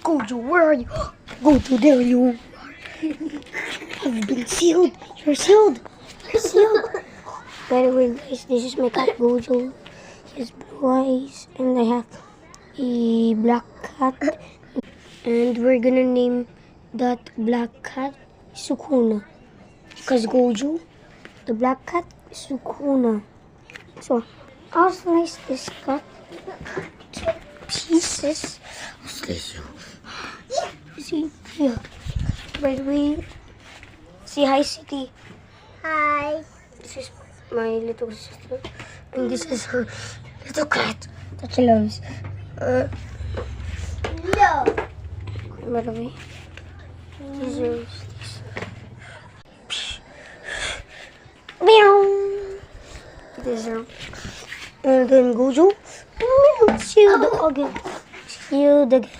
Gojo, where are you? Gojo, there you are. You've been sealed. You're sealed. You're sealed. By the way, guys, this is my cat Gojo. He has blue eyes, and I have a black cat. And we're gonna name that black cat Sukuna. Because Gojo, the black cat, is Sukuna. So, I'll slice this cat to pieces. I'll slice you. See, here. By the way, say hi, City. Hi. This is my little sister. And this is her little cat that she loves. No. By the way, he deserves this. Meow. He deserves. And then Gojo. Meow. Shield again. Shield again.